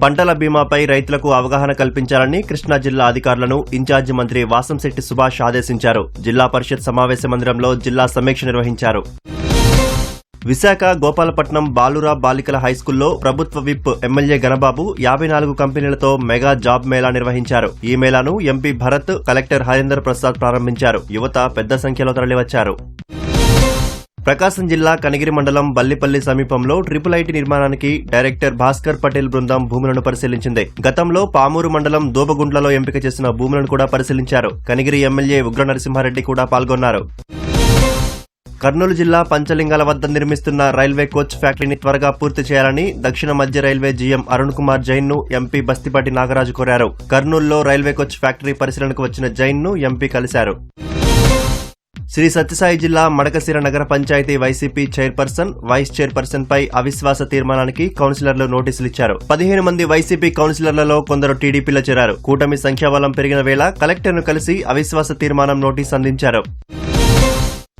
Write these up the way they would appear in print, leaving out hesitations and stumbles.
పంటల బీమాపై రైతులకు అవగాహన కల్పించాలని కృష్ణా జిల్లా అధికారులను ఇన్ఛార్జి మంత్రి వాసంశెట్టి సుభాష్ ఆదేశించారు. జిల్లా పరిషత్ సమావేశ మందిరంలో జిల్లా సమీక్ష నిర్వహించారు. విశాఖ గోపాలపట్నం బాలురా బాలికల హైస్కూల్లో ప్రభుత్వ విప్ ఎమ్మెల్యే గణబాబు 54 కంపెనీలతో మెగా జాబ్ మేళా నిర్వహించారు. ఈ మేళాను ఎంపీ భరత్, కలెక్టర్ హరీందర్ ప్రసాద్ ప్రారంభించారు. యువత పెద్ద సంఖ్యలో తరలివచ్చారు. ప్రకాశం జిల్లా కనిగిరి మండలం బల్లిపల్లి సమీపంలో ట్రిపుల్ ఐటీ నిర్మాణానికి డైరెక్టర్ భాస్కర్ పటేల్ బృందం భూములను పరిశీలించింది. గతంలో పామూరు మండలం దోబగుండ్లలో ఎంపిక చేసిన భూములను కూడా పరిశీలించారు. కనిగిరి ఎమ్మెల్యే ఉగ్ర నరసింహారెడ్డి కూడా పాల్గొన్నారు. కర్నూలు జిల్లా పంచలింగాల వద్ద నిర్మిస్తున్న రైల్వే కోచ్ ఫ్యాక్టరీని త్వరగా పూర్తి చేయాలని దక్షిణ మధ్య రైల్వే జీఎం అరుణ్ కుమార్ జైన్ ను ఎంపీ బస్తిపాటి నాగరాజు కోరారు. కర్నూలులో రైల్వే కోచ్ ఫ్యాక్టరీ పరిశీలనకు వచ్చిన జైన్ ను ఎంపీ కలిశారు. శ్రీ సత్యసాయి జిల్లా మడకశిర నగర panchayat YCP chairperson, vice chairperson పై అవిశ్వాస తీర్మానానికి కౌన్సిలర్లు నోటీసులిచ్చారు. 15 మంది వైసీపీ కౌన్సిలర్లలో కొందరు టీడీపీలో చేరారు. కూటమి సంఖ్యాబలం పెరిగిన వేళ కలెక్టర్ను కలిసి అవిశ్వాస తీర్మానం నోటీసు అందించారు.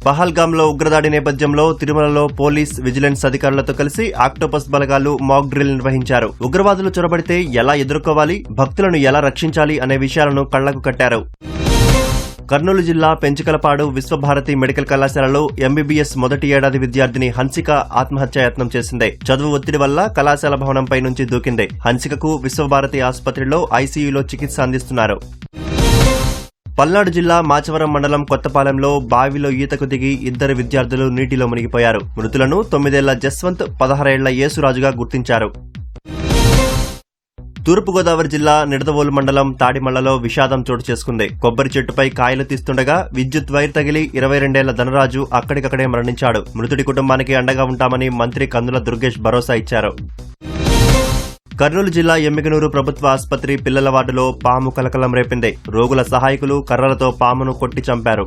పహల్గాంలో ఉగ్రదాడి నేపథ్యంలో తిరుమలలో పోలీస్, విజిలెన్స్ అధికారులతో కలిసి ఆక్టోపస్ బలగాలు మాక్ డ్రిల్ నిర్వహించారు. ఉగ్రవాదులు చొరబడితే ఎలా ఎదుర్కోవాలి, భక్తులను ఎలా రక్షించాలి అనే విషయాలను కళ్లకు కట్టారు. కర్నూలు జిల్లా పెంచికలపాడు విశ్వభారతి మెడికల్ కళాశాలలో ఎంబీబీఎస్ మొదటి ఏడాది విద్యార్థిని హన్సిక ఆత్మహత్యాయత్నం చేసింది. చదువు ఒత్తిడి వల్ల కళాశాల భవనంపై నుంచి దూకింది. హన్సికకు విశ్వభారతి ఆసుపత్రిలో ఐసీయూలో చికిత్స అందిస్తున్నారు. పల్నాడు జిల్లా మాచవరం మండలం కొత్తపాలెంలో బావిలో ఈతకు దిగి 2 విద్యార్థులు నీటిలో మునిగిపోయారు. మృతులను 9 ఏళ్ల జస్వంత్, 16 ఏళ్ల యేసురాజుగా గుర్తించారు. తూర్పుగోదావరి జిల్లా నిడదవోలు మండలం తాడిమళ్లలో విషాదం చోటు చేసుకుంది. కొబ్బరి చెట్టుపై కాయలు తీస్తుండగా విద్యుత్ వైర్ తగిలి 22 ఏళ్ల ధనరాజు అక్కడికక్కడే మరణించాడు. మృతుడి కుటుంబానికి అండగా ఉంటామని మంత్రి కందుల దుర్గేష్ భరోసా ఇచ్చారు. కర్నూలు జిల్లా ఎమ్మిగనూరు ప్రభుత్వ ఆసుపత్రి పిల్లల వార్డులో పాము కలకలం రేపింది. రోగుల సహాయకులు కర్రలతో పామును కొట్టి చంపారు.